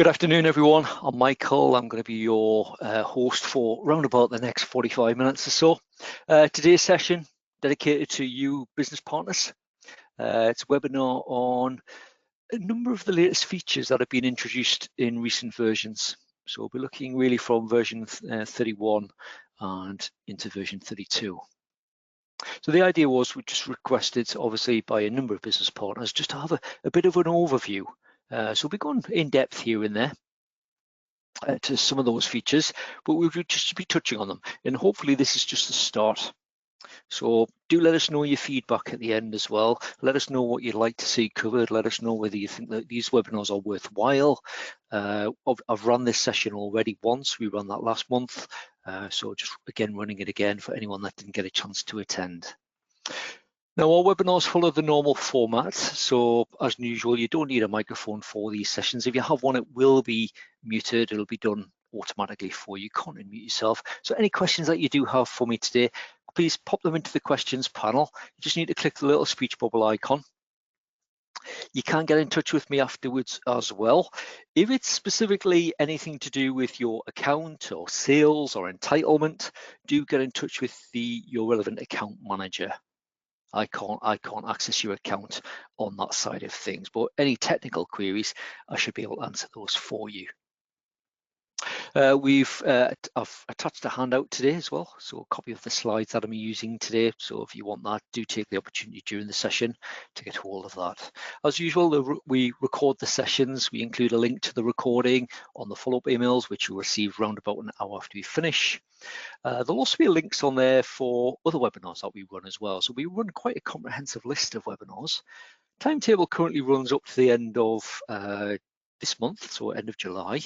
Good afternoon, everyone. I'm Michael. I'm going to be your host for around about the next 45 minutes or so. Today's session dedicated to you business partners. It's a webinar on a number of the latest features that have been introduced in recent versions. So we'll be looking really from version 31 and into version 32. So the idea was we just requested, obviously, by a number of business partners, just to have a bit of an overview. So we'll be going in depth here and there to some of those features, but we'll just be touching on them, and hopefully this is just the start. So do let us know your feedback at the end as well. Let us know what you'd like to see covered. Let us know whether you think that these webinars are worthwhile. I've run this session already once. We ran that last month, so just again running it again for anyone that didn't get a chance to attend. Now, our webinars follow the normal format, so as usual, you don't need a microphone for these sessions. If you have one, it will be muted. It'll be done automatically for you. You can't unmute yourself. So any questions that you do have for me today, please pop them into the questions panel. You just need to click the little speech bubble icon. You can get in touch with me afterwards as well. If it's specifically anything to do with your account or sales or entitlement, do get in touch with your relevant account manager. I can't access your account on that side of things, but any technical queries, I should be able to answer those for you. I've attached a handout today as well, so a copy of the slides that I'm using today. So if you want that, do take the opportunity during the session to get hold of that. As usual, we record the sessions. We include a link to the recording on the follow-up emails, which you'll receive round about an hour after we finish. There'll also be links on there for other webinars that we run as well. So we run quite a comprehensive list of webinars. Timetable currently runs up to the end of this month, so end of July.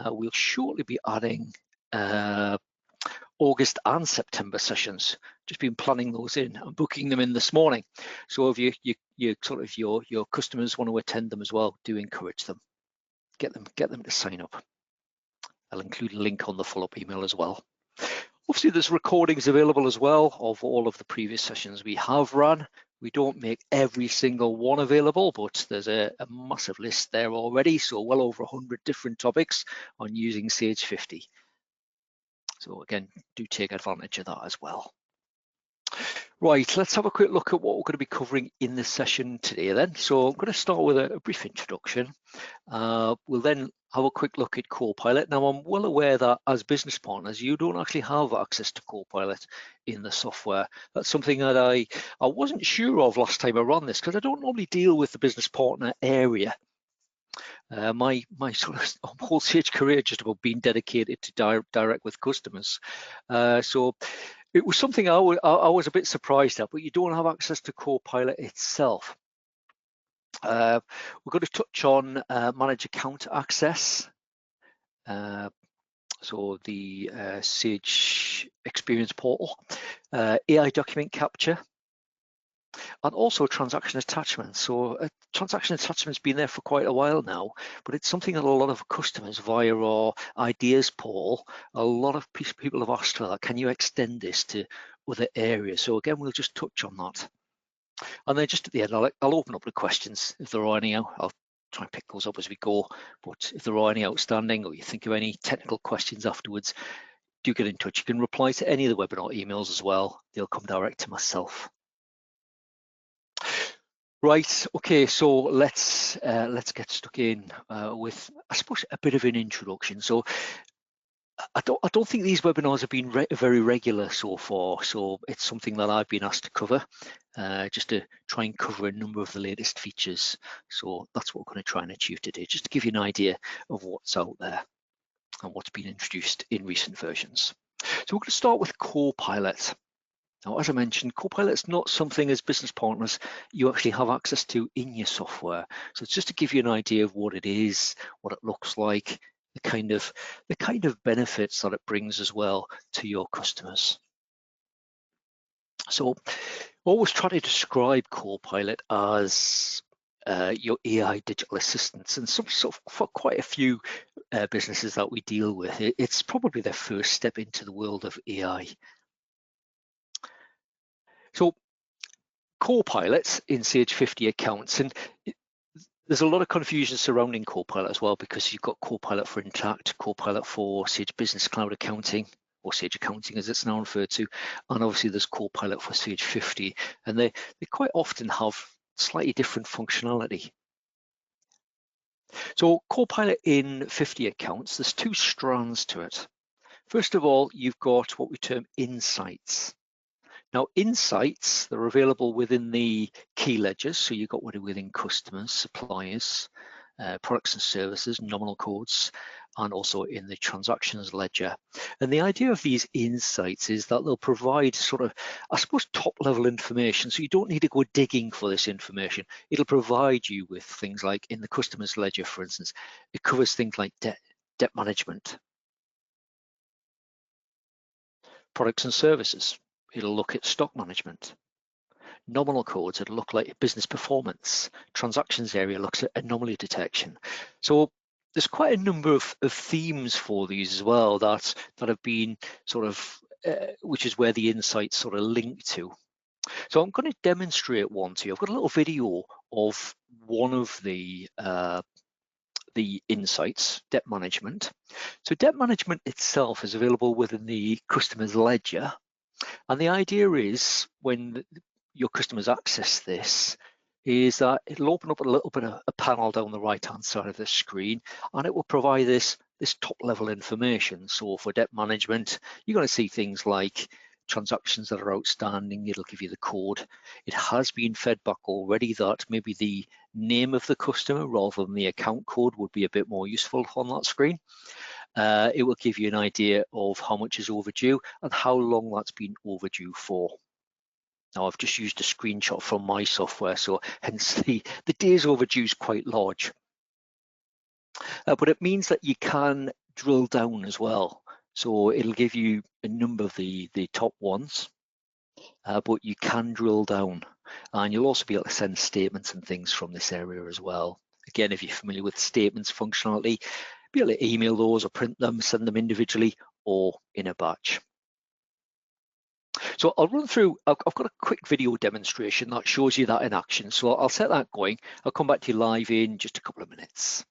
We'll shortly be adding August and September sessions. Just been planning those in and booking them in this morning. So if your customers want to attend them as well, do encourage them. Get them to sign up. I'll include a link on the follow-up email as well. Obviously, there's recordings available as well of all of the previous sessions we have run. We don't make every single one available, but there's a massive list there already, so well over 100 different topics on using Sage 50. So again, do take advantage of that as well. Right, let's have a quick look at what we're going to be covering in this session today then. So I'm going to start with a brief introduction. We'll then have a quick look at Copilot. Now, I'm well aware that as business partners, you don't actually have access to Copilot in the software. That's something that I wasn't sure of last time I ran this, because I don't normally deal with the business partner area. My sort of whole Sage career just about being dedicated to direct with customers. So it was something I was a bit surprised at, but you don't have access to Copilot itself. We're going to touch on manage account access. So the Sage Experience Portal, AI document capture, and also transaction attachments. So transaction attachment's been there for quite a while now, but it's something that a lot of customers via our ideas portal, a lot of people have asked for that. Can you extend this to other areas? So again, we'll just touch on that. And then just at the end, I'll open up the questions if there are any. I'll try and pick those up as we go, but if there are any outstanding or you think of any technical questions afterwards, do get in touch. You can reply to any of the webinar emails as well. They'll come direct to myself. Right, okay, so let's get stuck in with, I suppose, a bit of an introduction. So I don't think these webinars have been very regular so far, so it's something that I've been asked to cover, just to try and cover a number of the latest features. So that's what we're going to try and achieve today, just to give you an idea of what's out there and what's been introduced in recent versions. So we're going to start with Copilot. Now, as I mentioned, Copilot is not something as business partners you actually have access to in your software. So it's just to give you an idea of what it is, what it looks like, the kind of benefits that it brings as well to your customers. So always try to describe Copilot as your AI digital assistants, and for quite a few businesses that we deal with, it's probably their first step into the world of AI. So Copilot in Sage 50 accounts, and There's a lot of confusion surrounding Copilot as well, because you've got Copilot for Interact, Copilot for Sage Business Cloud Accounting, or Sage Accounting as it's now referred to, and obviously there's Copilot for Sage 50, and they quite often have slightly different functionality. So Copilot in 50 accounts, there's two strands to it. First of all, you've got what we term insights. Now, insights, they're available within the key ledgers. So you've got within customers, suppliers, products and services, nominal codes, and also in the transactions ledger. And the idea of these insights is that they'll provide sort of, I suppose, top level information. So you don't need to go digging for this information. It'll provide you with things like in the customer's ledger, for instance, it covers things like debt management, products and services. It'll look at stock management. Nominal codes, it'll look like business performance. Transactions area looks at anomaly detection. So there's quite a number of themes for these as well that have been sort of, which is where the insights sort of link to. So I'm going to demonstrate one to you. I've got a little video of one of the insights, debt management. So debt management itself is available within the customer's ledger. And the idea is when your customers access this, is that it'll open up a little bit of a panel down the right hand side of the screen, and it will provide this top level information. So for debt management, you're going to see things like transactions that are outstanding. It'll give you the code. It has been fed back already that maybe the name of the customer rather than the account code would be a bit more useful on that screen. It will give you an idea of how much is overdue and how long that's been overdue for. Now, I've just used a screenshot from my software, so hence the days overdue is quite large. But it means that you can drill down as well. So it'll give you a number of the top ones, but you can drill down. And you'll also be able to send statements and things from this area as well. Again, if you're familiar with statements functionality, be able to email those or print them, send them individually or in a batch. So I'll run through, I've got a quick video demonstration that shows you that in action. So I'll set that going. I'll come back to you live in just a couple of minutes.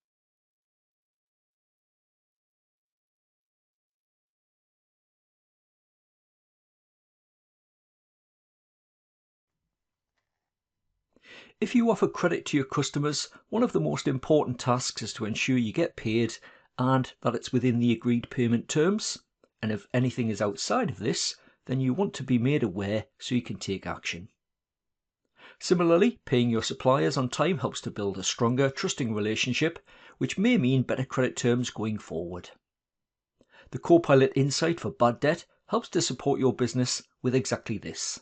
If you offer credit to your customers, one of the most important tasks is to ensure you get paid and that it's within the agreed payment terms. And if anything is outside of this, then you want to be made aware so you can take action. Similarly, paying your suppliers on time helps to build a stronger, trusting relationship, which may mean better credit terms going forward. The Copilot Insight for Bad Debt helps to support your business with exactly this.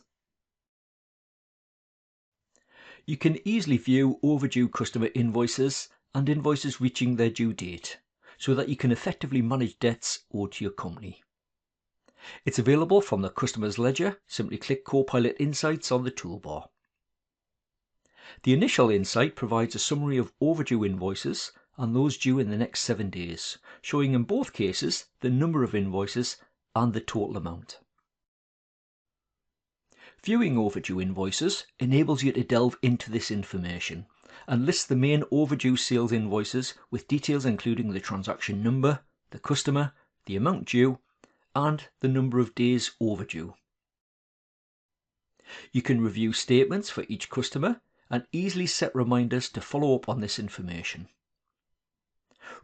You can easily view overdue customer invoices and invoices reaching their due date, so that you can effectively manage debts owed to your company. It's available from the customer's ledger. Simply click Copilot Insights on the toolbar. The initial insight provides a summary of overdue invoices and those due in the next 7 days, showing in both cases the number of invoices and the total amount. Viewing overdue invoices enables you to delve into this information and lists the main overdue sales invoices with details including the transaction number, the customer, the amount due, and the number of days overdue. You can review statements for each customer and easily set reminders to follow up on this information.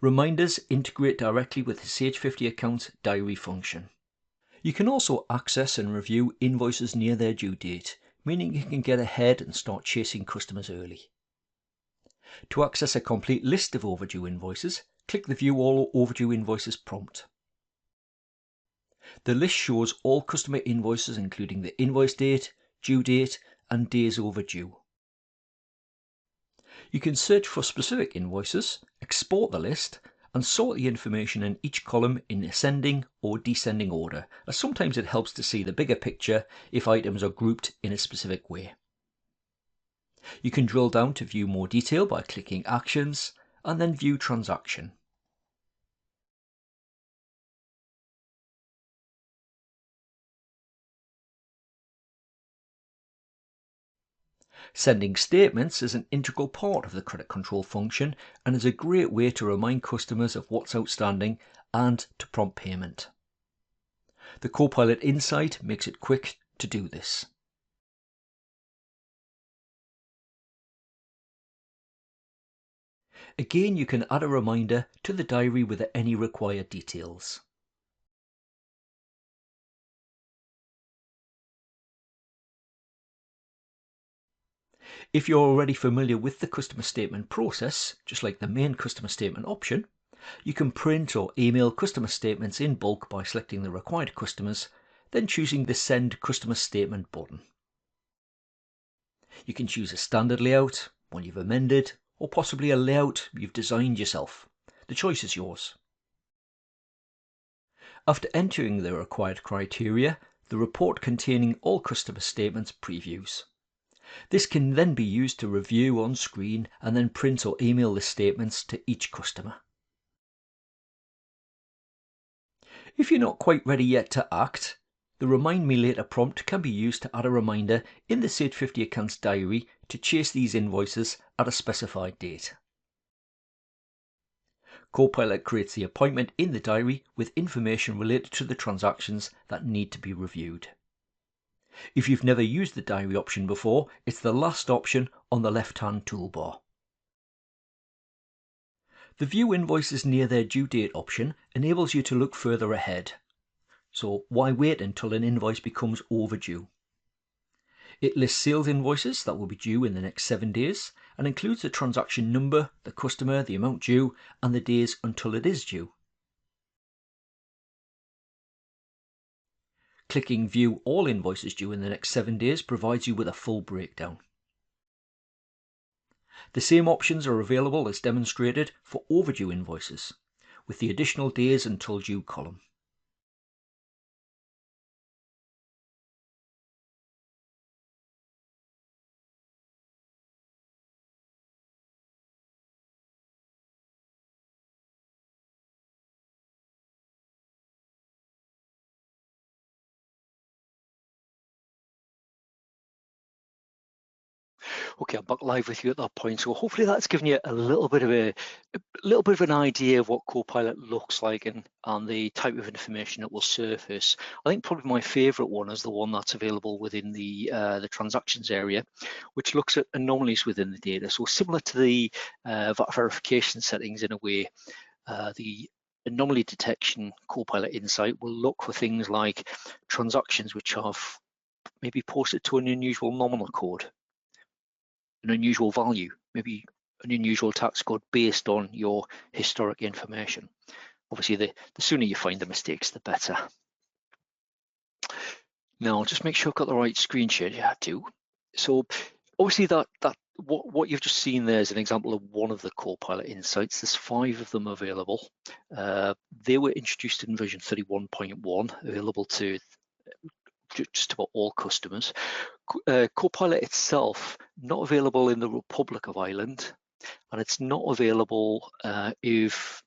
Reminders integrate directly with the Sage 50 Accounts diary function. You can also access and review invoices near their due date, meaning you can get ahead and start chasing customers early. To access a complete list of overdue invoices, click the View All Overdue Invoices prompt. The list shows all customer invoices including the invoice date, due date, and days overdue. You can search for specific invoices, export the list, and sort the information in each column in ascending or descending order, as sometimes it helps to see the bigger picture if items are grouped in a specific way. You can drill down to view more detail by clicking Actions and then View Transaction. Sending statements is an integral part of the credit control function and is a great way to remind customers of what's outstanding and to prompt payment. The Copilot Insight makes it quick to do this. Again, you can add a reminder to the diary with any required details. If you're already familiar with the customer statement process, just like the main customer statement option, you can print or email customer statements in bulk by selecting the required customers, then choosing the Send Customer Statement button. You can choose a standard layout, one you've amended, or possibly a layout you've designed yourself. The choice is yours. After entering the required criteria, the report containing all customer statements previews. This can then be used to review on screen and then print or email the statements to each customer. If you're not quite ready yet to act, the Remind Me Later prompt can be used to add a reminder in the Sage 50 Accounts diary to chase these invoices at a specified date. Copilot creates the appointment in the diary with information related to the transactions that need to be reviewed. If you've never used the diary option before, it's the last option on the left-hand toolbar. The View Invoices Near Their Due Date option enables you to look further ahead. So why wait until an invoice becomes overdue? It lists sales invoices that will be due in the next 7 days and includes the transaction number, the customer, the amount due, and the days until it is due. Clicking View All Invoices Due in the next 7 days provides you with a full breakdown. The same options are available as demonstrated for overdue invoices, with the additional days until due column. Okay, I'm back live with you at that point. So hopefully that's given you a little bit of an idea of what Copilot looks like and the type of information it will surface. I think probably my favorite one is the one that's available within the transactions area, which looks at anomalies within the data. So similar to the VAT verification settings in a way, the anomaly detection Copilot Insight will look for things like transactions which have maybe posted to an unusual nominal code, an unusual value, maybe an unusual tax code based on your historic information. Obviously, the sooner you find the mistakes, the better. Now, I'll just make sure I've got the right screen share. Yeah, I do. So obviously what you've just seen there is an example of one of the Copilot Insights. There's 5 of them available. They were introduced in version 31.1, available to just about all customers. Copilot itself, not available in the Republic of Ireland, and it's not available if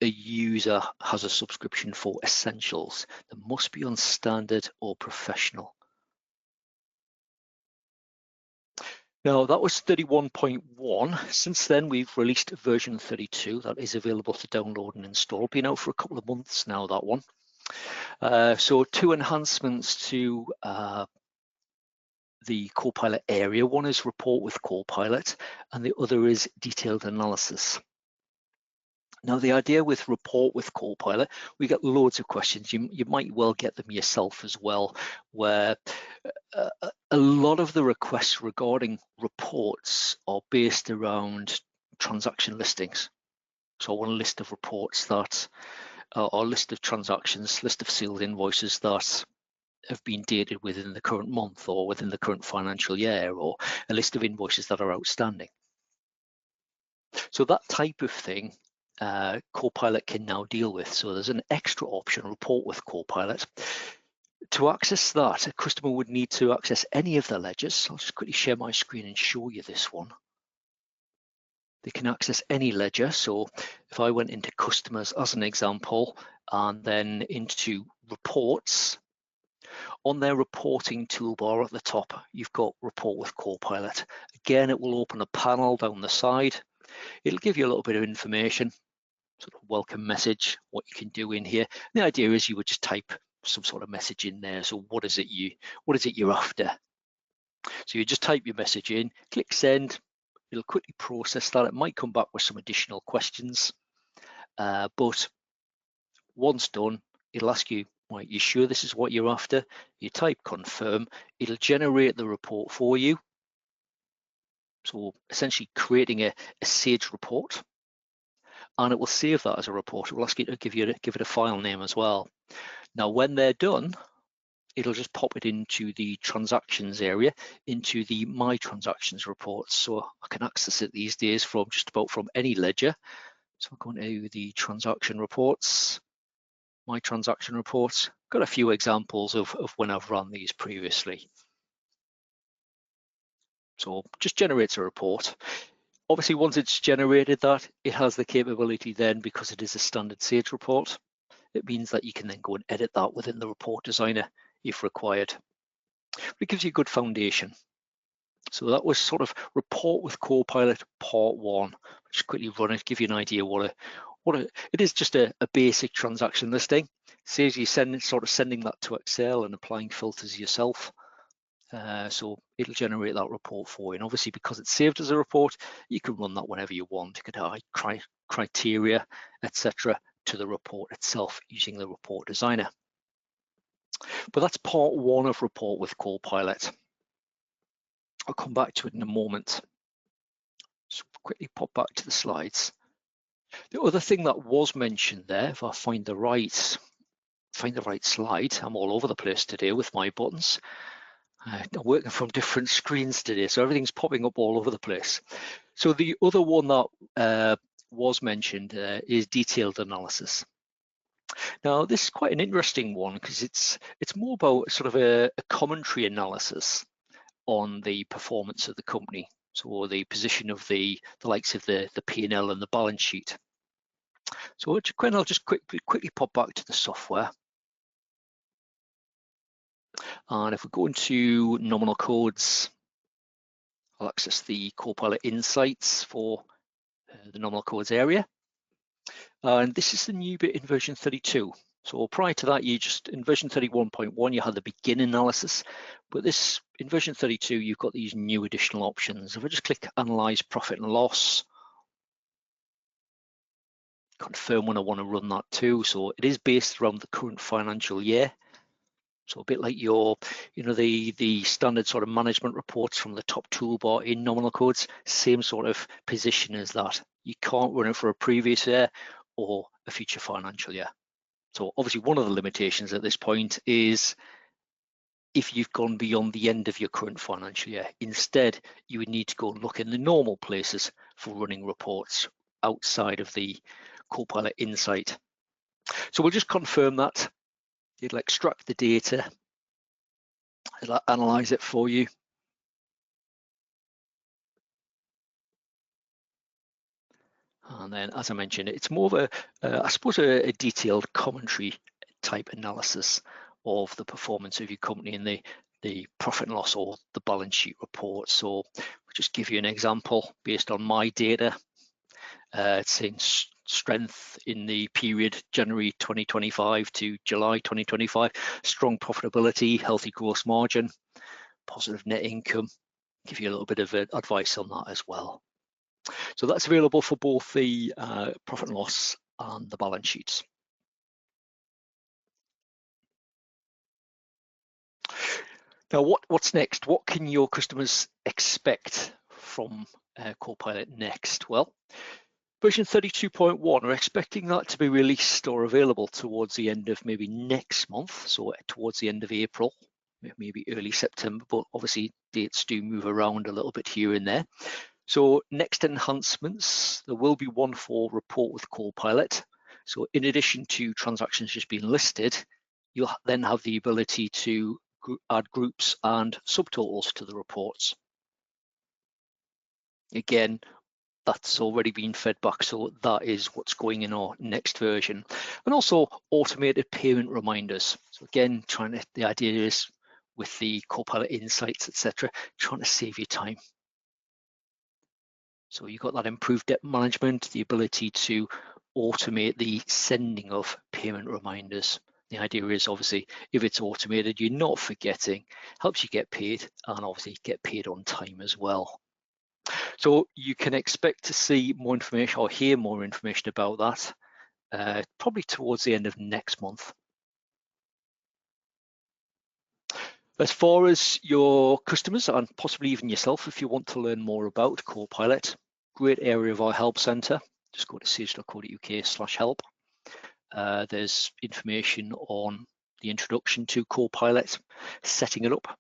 a user has a subscription for Essentials. They must be on Standard or Professional. Now, that was 31.1. Since then, we've released version 32 that is available to download and install. Been out for a couple of months now, that one. So 2 enhancements to the Copilot area. One is Report with Copilot, and the other is Detailed Analysis. Now, the idea with Report with Copilot, we get loads of questions. You might well get them yourself as well, where a lot of the requests regarding reports are based around transaction listings. So I want a list of reports that, or list of transactions, list of sales invoices that have been dated within the current month or within the current financial year, or a list of invoices that are outstanding. So that type of thing Copilot can now deal with. So there's an extra option, Report with Copilot. To access that, a customer would need to access any of the ledgers. I'll just quickly share my screen and show you this one. They can access any ledger. So if I went into customers as an example, and then into reports, On their reporting toolbar at the top, you've got Report with Copilot. Again, it will open a panel down the side. It'll give you a little bit of information, sort of welcome message, what you can do in here. And the idea is you would just type some sort of message in there. So what is it you're after? So you just type your message in, click send. It'll quickly process that. It might come back with some additional questions, but once done, it'll ask you, right, you sure this is what you're after? You type confirm. It'll generate the report for you. So essentially creating a Sage report, and it will save that as a report. It will ask you to give it a file name as well. Now, when they're done, it'll just pop it into the transactions area, into the My Transactions reports. So I can access it these days from just about from any ledger. So I'm going to the transaction reports, My Transaction reports. Got a few examples of when I've run these previously. So just generates a report. Obviously, once it's generated that, it has the capability then, because it is a standard Sage report, it means that you can then go and edit that within the report designer if required. But it gives you a good foundation. So that was sort of Report with Copilot Part 1. Just quickly run it, give you an idea it is just a basic transaction listing. Saves you sending that to Excel and applying filters yourself. So it'll generate that report for you. And obviously, because it's saved as a report, you can run that whenever you want. You could add criteria, etc., to the report itself using the report designer. But that's part 1 of Report with Copilot. I'll come back to it in a moment. Just quickly pop back to the slides. The other thing that was mentioned there, if I find the right slide, I'm all over the place today with my buttons. I'm working from different screens today, so everything's popping up all over the place. So the other one that was mentioned is detailed analysis. Now, this is quite an interesting one because it's more about sort of a commentary analysis on the performance of the company, so the position of the likes of the P&L and the balance sheet. So I'll just quickly pop back to the software. And if we go into nominal codes, I'll access the Copilot Insights for the nominal codes area. And this is the new bit in version 32. So prior to that, in version 31.1, you had the begin analysis, but in version 32, you've got these new additional options. If I just click Analyze Profit and Loss, confirm when I want to run that too. So it is based around the current financial year. So a bit like the standard sort of management reports from the top toolbar in nominal codes, same sort of position as that. You can't run it for a previous year or a future financial year. So obviously one of the limitations at this point is if you've gone beyond the end of your current financial year. Instead, you would need to go and look in the normal places for running reports outside of the Copilot Insight. So we'll just confirm that. It'll extract the data, it'll analyze it for you. And then, as I mentioned, it's more of I suppose a detailed commentary type analysis of the performance of your company in the profit and loss or the balance sheet report. So I'll just give you an example based on my data. It's saying strength in the period January 2025 to July 2025, strong profitability, healthy gross margin, positive net income. Give you a little bit of advice on that as well. So that's available for both the profit and loss and the balance sheets. Now, what's next? What can your customers expect from Copilot next? Well, version 32.1, we're expecting that to be released or available towards the end of maybe next month, so towards the end of April, maybe early September, but obviously dates do move around a little bit here and there. So next enhancements, there will be one for Report with Copilot. So in addition to transactions just being listed, you'll then have the ability to add groups and subtotals to the reports. Again, that's already been fed back, so that is what's going in our next version. And also automated payment reminders. So again, the idea is with the Copilot Insights, etc., trying to save you time. So you've got that improved debt management, the ability to automate the sending of payment reminders. The idea is obviously if it's automated, you're not forgetting, helps you get paid, and obviously get paid on time as well. So you can expect to see more information or hear more information about that probably towards the end of next month. As far as your customers and possibly even yourself, if you want to learn more about Copilot, great area of our help centre. Just go to sage.co.uk/help. There's information on the introduction to Copilot, setting it up,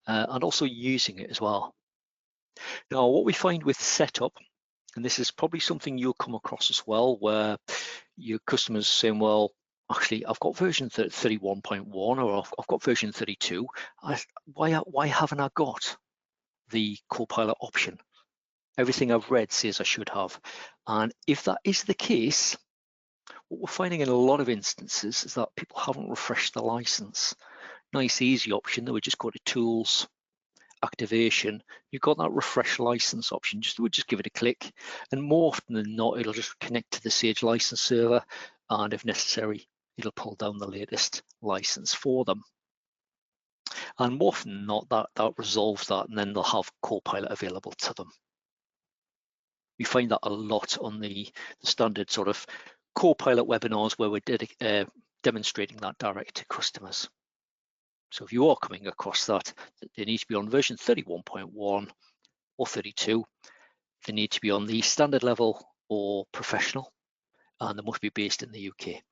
and also using it as well. Now, what we find with setup, and this is probably something you'll come across as well, where your customers are saying, well, actually, I've got version 31.1 or I've got version 32. Why haven't I got the Copilot option? Everything I've read says I should have. And if that is the case, what we're finding in a lot of instances is that people haven't refreshed the license. Nice, easy option. They would just go to Tools, Activation. You've got that refresh license option. Just give it a click, and more often than not, it'll just connect to the Sage license server, and if necessary, it'll pull down the latest license for them. And more often than not, that resolves that, and then they'll have Copilot available to them. We find that a lot on the standard sort of Copilot webinars where we're demonstrating that direct to customers. So if you are coming across that, they need to be on version 31.1 or 32. They need to be on the standard level or professional, and they must be based in the UK.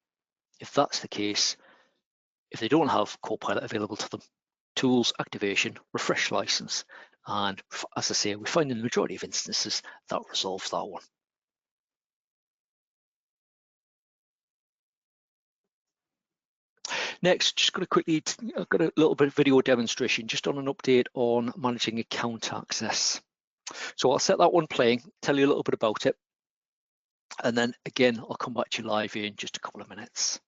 If that's the case, if they don't have Copilot available to them, Tools, Activation, Refresh License, and as I say, we find in the majority of instances that resolves that one. Next, just going to quickly, I've got a little bit of video demonstration just on an update on managing account access. So I'll set that one playing, tell you a little bit about it, and then again, I'll come back to you live in just a couple of minutes.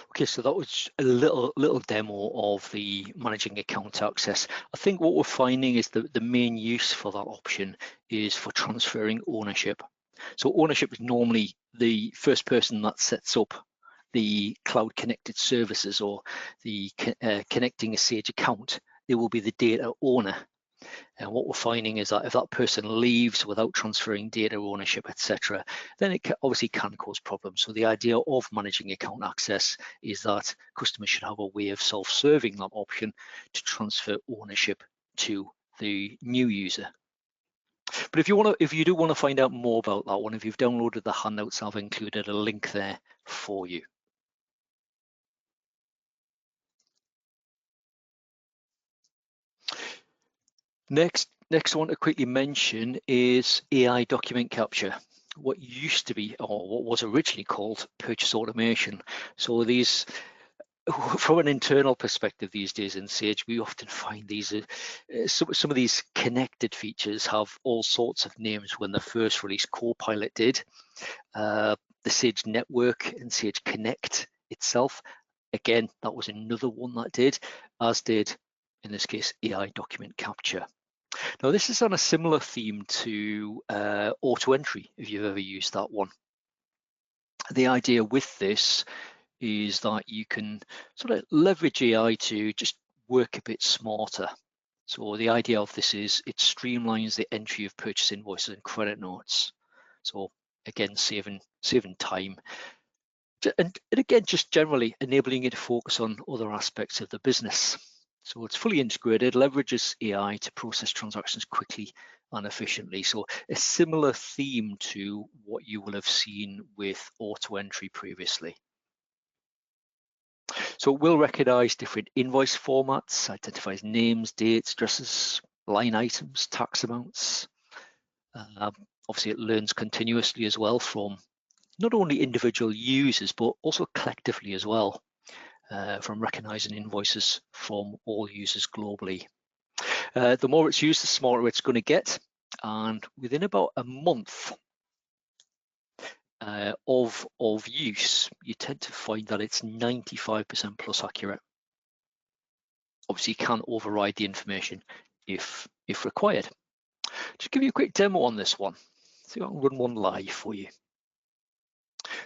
Okay, so that was a little demo of the managing account access. I think what we're finding is the main use for that option is for transferring ownership. So ownership is normally the first person that sets up the cloud connected services or the connecting a Sage account. They will be the data owner. And what we're finding is that if that person leaves without transferring data ownership, etc., then it obviously can cause problems. So the idea of managing account access is that customers should have a way of self-serving that option to transfer ownership to the new user. But if you do want to find out more about that one, if you've downloaded the handouts, I've included a link there for you. Next one to quickly mention is AI document capture. What used to be, or what was originally called, purchase automation. So these, from an internal perspective these days in Sage, we often find these, some of these connected features have all sorts of names. When the first release Copilot did, the Sage Network and Sage Connect itself, again, that was another one that did, as did, in this case, AI document capture. Now, this is on a similar theme to auto entry, if you've ever used that one. The idea with this is that you can sort of leverage AI to just work a bit smarter. So the idea of this is it streamlines the entry of purchase invoices and credit notes. So again, saving time. And again, just generally enabling you to focus on other aspects of the business. So it's fully integrated, leverages AI to process transactions quickly and efficiently. So a similar theme to what you will have seen with auto entry previously. So it will recognize different invoice formats, identifies names, dates, addresses, line items, tax amounts. Obviously, it learns continuously as well from not only individual users, but also collectively as well. From recognizing invoices from all users globally. The more it's used, the smarter it's going to get. And within about a month of use, you tend to find that it's 95% plus accurate. Obviously, you can override the information if required. Just give you a quick demo on this one. See if I can run one live for you.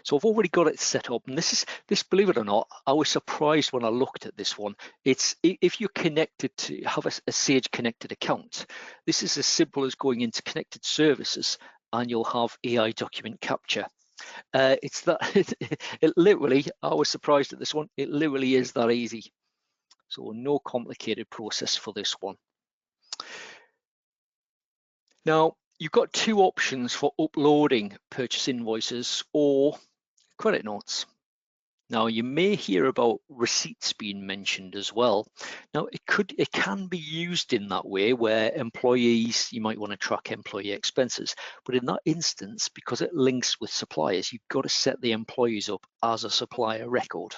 So I've already got it set up, and this, believe it or not, I was surprised when I looked at this one. It's if you're connected to have a Sage connected account, this is as simple as going into connected services, and you'll have AI document capture. It's that it literally, I was surprised at this one. It literally is that easy. So no complicated process for this one. Now, you've got two options for uploading purchase invoices or credit notes. Now, you may hear about receipts being mentioned as well. Now, it can be used in that way where employees, you might want to track employee expenses, but in that instance, because it links with suppliers, you've got to set the employees up as a supplier record.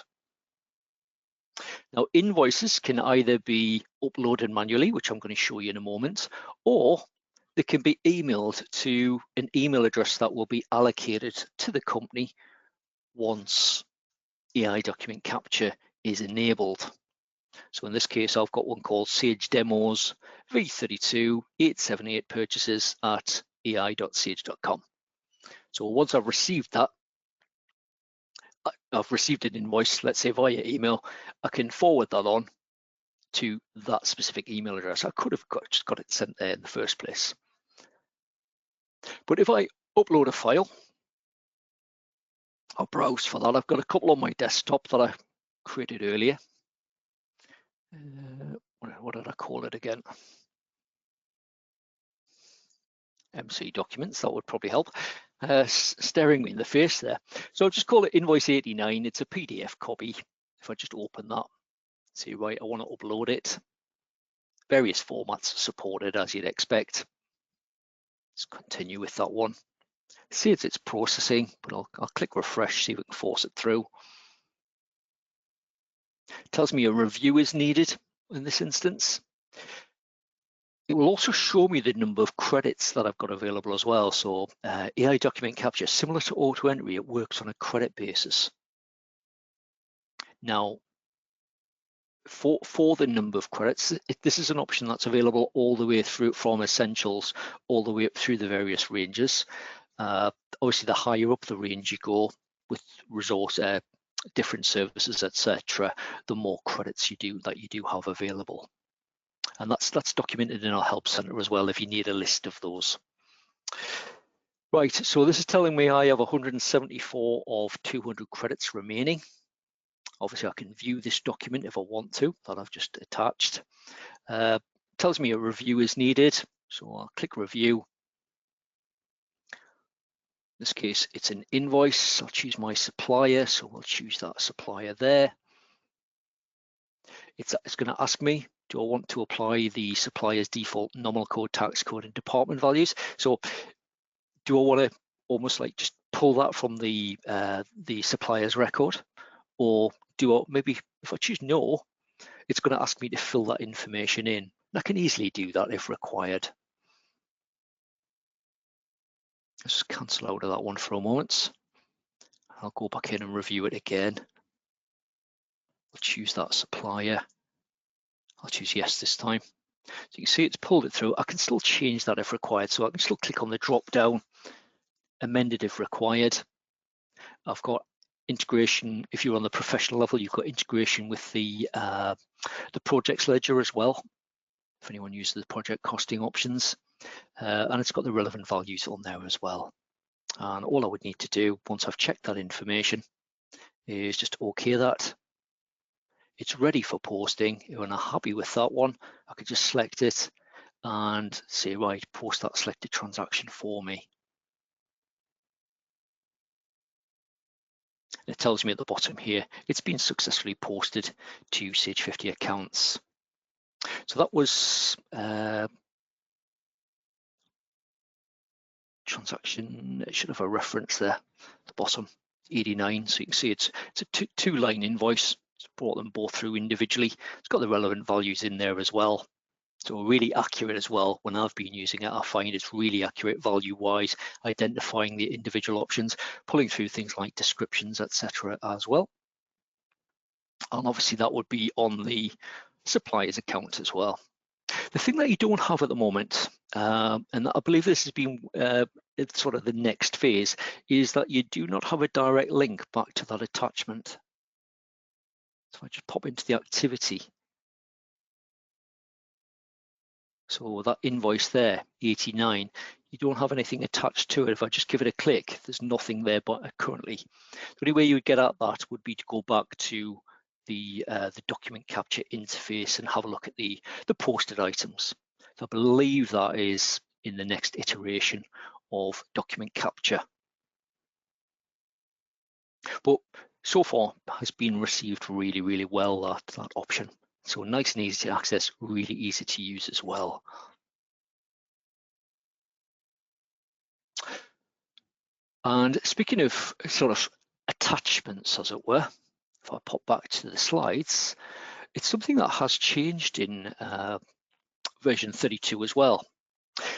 Now, invoices can either be uploaded manually, which I'm going to show you in a moment, or they can be emailed to an email address that will be allocated to the company once AI document capture is enabled. So in this case, I've got one called Sage Demos V32 878 purchases at ai.sage.com. So once I've received that, I've received an invoice, let's say via email, I can forward that on to that specific email address. I could have just got it sent there in the first place. But if I upload a file, I'll browse for that. I've got a couple on my desktop that I created earlier. What did I call it again? MC documents, that would probably help. Staring me in the face there. So I'll just call it invoice 89. It's a PDF copy. If I just open that, say, right, I want to upload it. Various formats supported as you'd expect. Let's continue with that one. See it's processing, but I'll click refresh, see if we can force it through. It tells me a review is needed in this instance. It will also show me the number of credits that I've got available as well. So AI document capture, similar to auto entry, it works on a credit basis. Now, for the number of credits, this is an option that's available all the way through from Essentials, all the way up through the various ranges. Obviously, the higher up the range you go with resource, different services, etc., the more credits you do have available. And that's documented in our help center as well if you need a list of those. Right, so this is telling me I have 174 of 200 credits remaining. Obviously, I can view this document if I want to, that I've just attached. Tells me a review is needed, so I'll click review. In this case, it's an invoice. I'll choose my supplier, so we'll choose that supplier there. It's going to ask me, do I want to apply the supplier's default nominal code, tax code, and department values? So do I want to almost like just pull that from the supplier's record? Or do I, maybe if I choose no, it's going to ask me to fill that information in. And I can easily do that if required. Let's just cancel out of that one for a moment. I'll go back in and review it again. I'll choose that supplier. I'll choose yes this time. So you can see it's pulled it through. I can still change that if required. So I can still click on the drop down, amend it if required. I've got integration. If you're on the professional level, you've got integration with the projects ledger as well, if anyone uses the project costing options. And it's got the relevant values on there as well. And all I would need to do once I've checked that information is just OK that. It's ready for posting. When I'm happy with that one, I could just select it and say, right, post that selected transaction for me. It tells me at the bottom here, it's been successfully posted to Sage 50 accounts. So that was transaction. It should have a reference there at the bottom, 89. So you can see it's a two-line invoice. It's brought them both through individually. It's got the relevant values in there as well. So really accurate as well. When I've been using it, I find it's really accurate value-wise, identifying the individual options, pulling through things like descriptions, etc. as well. And obviously that would be on the supplier's account as well. The thing that you don't have at the moment, and I believe this has been it's sort of the next phase, is that you do not have a direct link back to that attachment. So I just pop into the activity. So that invoice there, 89, you don't have anything attached to it. If I just give it a click, there's nothing there but currently. The only way you would get at that would be to go back to the document capture interface and have a look at the posted items. So I believe that is in the next iteration of document capture. But so far has been received really, really well, that option. So nice and easy to access, really easy to use as well. And speaking of sort of attachments, as it were, if I pop back to the slides, it's something that has changed in version 32 as well.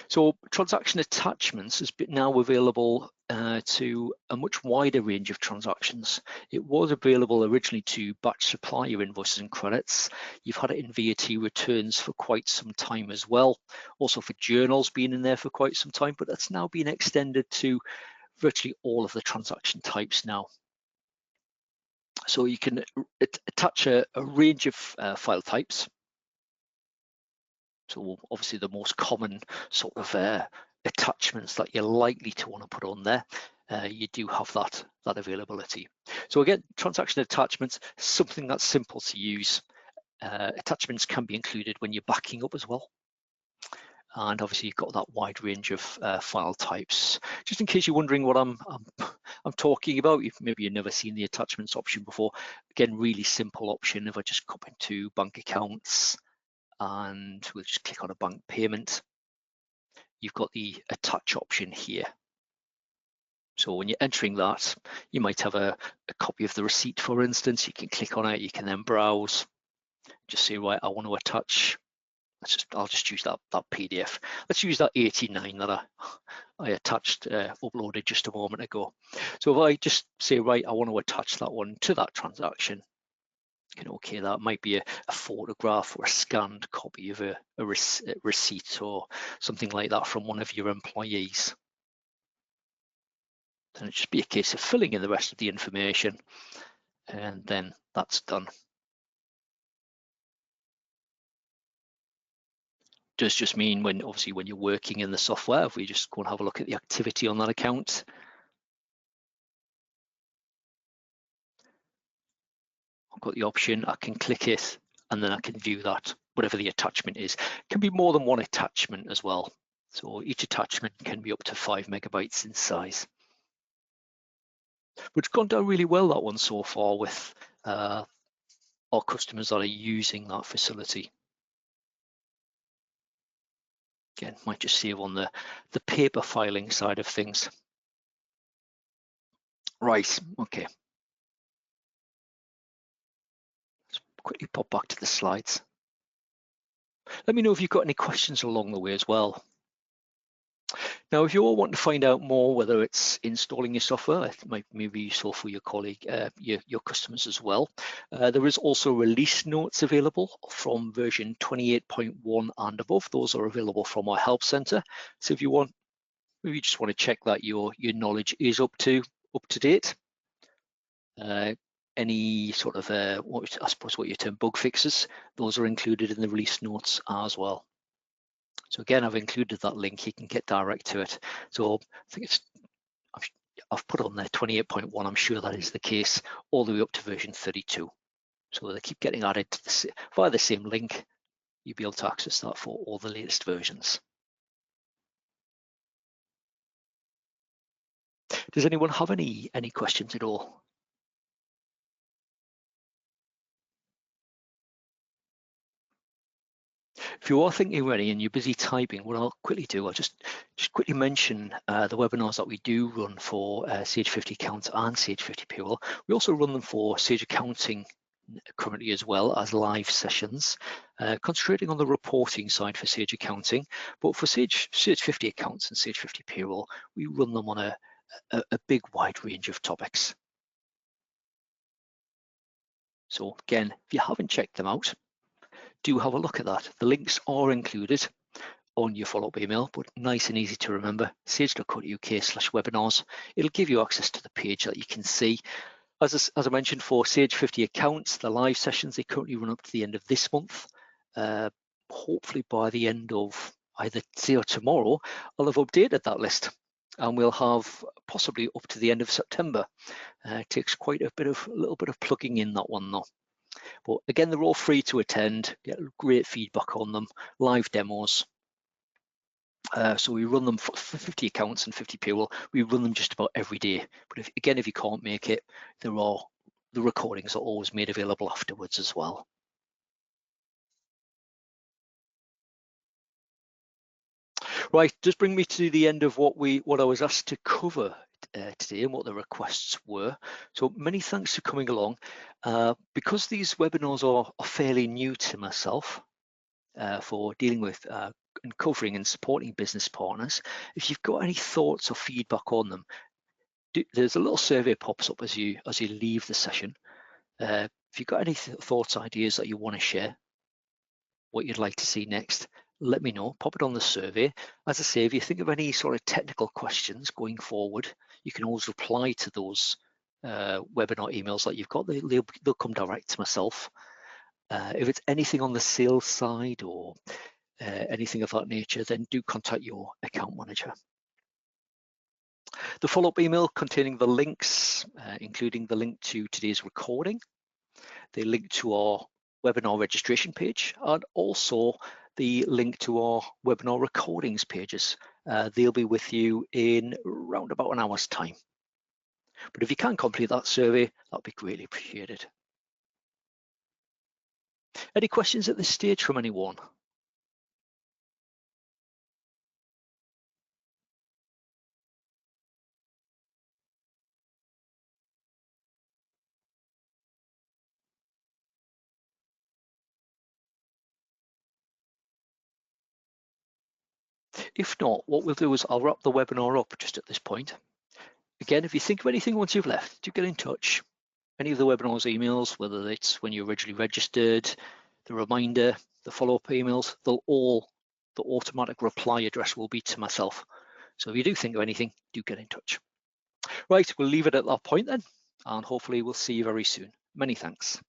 So transaction attachments is now available to a much wider range of transactions. It was available originally to batch supplier invoices and credits. You've had it in VAT returns for quite some time as well. Also for journals being in there for quite some time, but that's now been extended to virtually all of the transaction types now. So you can attach a range of file types. So obviously the most common sort of attachments that you're likely to want to put on there, you do have that availability. So again, transaction attachments, something that's simple to use. Attachments can be included when you're backing up as well. And obviously you've got that wide range of file types. Just in case you're wondering what I'm talking about, maybe you've never seen the attachments option before. Again, really simple option. If I just come into bank accounts, and we'll just click on a bank payment, you've got the attach option here. So when you're entering that, you might have a copy of the receipt, for instance. You can click on it, you can then browse, just say, right, I want to attach, I'll just use that PDF. Let's use that 89 that I attached, uploaded just a moment ago. So if I just say, right, I want to attach that one to that transaction, can okay that. Might be a photograph or a scanned copy of a receipt or something like that from one of your employees. Then it'd just be a case of filling in the rest of the information, and then that's done. Does just mean when obviously when you're working in the software, if we just go and have a look at the activity on that account, I've got the option, I can click it, and then I can view that, whatever the attachment is. It can be more than one attachment as well. So each attachment can be up to 5 megabytes in size. But it's gone down really well, that one so far, with our customers that are using that facility. Again, might just save on the paper filing side of things. Right, okay. Let's quickly pop back to the slides. Let me know if you've got any questions along the way as well. Now, if you all want to find out more, whether it's installing your software, it might be useful for your colleague, your customers as well. There is also release notes available from version 28.1 and above. Those are available from our help center. So if you want, maybe you just want to check that your knowledge is up to date. Any sort of, I suppose what you term bug fixes, those are included in the release notes as well. So again, I've included that link, you can get direct to it. So I think I've put on there 28.1, I'm sure that is the case, all the way up to version 32. So they keep getting added to via the same link, you'll be able to access that for all the latest versions. Does anyone have any questions at all? If you are thinking already and you're busy typing, what I'll quickly do, I'll just quickly mention the webinars that we do run for Sage 50 Accounts and Sage 50 Payroll. We also run them for Sage Accounting currently as well as live sessions, concentrating on the reporting side for Sage Accounting. But for Sage 50 Accounts and Sage 50 Payroll, we run them on a big wide range of topics. So again, if you haven't checked them out, do have a look at that. The links are included on your follow-up email, but nice and easy to remember, sage.co.uk/webinars. It'll give you access to the page that you can see. As I mentioned, for Sage 50 Accounts, the live sessions, they currently run up to the end of this month. Hopefully by the end of either today or tomorrow, I'll have updated that list, and we'll have possibly up to the end of September. It takes quite a little bit of plugging in that one though. But again, they're all free to attend, get great feedback on them, live demos. So we run them for 50 accounts and 50 payroll. We run them just about every day. But if you can't make it, the recordings are always made available afterwards as well. Right, just bring me to the end of what I was asked to cover today and what the requests were. So many thanks for coming along. Because these webinars are fairly new to myself for dealing with and covering and supporting business partners, if you've got any thoughts or feedback on them, there's a little survey pops up as you leave the session. If you've got any thoughts, ideas that you want to share, what you'd like to see next, let me know, pop it on the survey. As I say, if you think of any sort of technical questions going forward, you can always reply to those webinar emails that you've got. They'll come direct to myself. If it's anything on the sales side or anything of that nature, then do contact your account manager. The follow-up email containing the links, including the link to today's recording, the link to our webinar registration page, and also the link to our webinar recordings pages. They'll be with you in around about an hour's time. But if you can complete that survey, that'd be greatly appreciated. Any questions at this stage from anyone? If not, what we'll do is I'll wrap the webinar up just at this point. Again, if you think of anything once you've left, do get in touch. any of the webinars emails, whether it's when you originally registered, the reminder, the follow-up emails, the automatic reply address will be to myself. So if you do think of anything, do get in touch. Right, we'll leave it at that point then, and hopefully we'll see you very soon. Many thanks.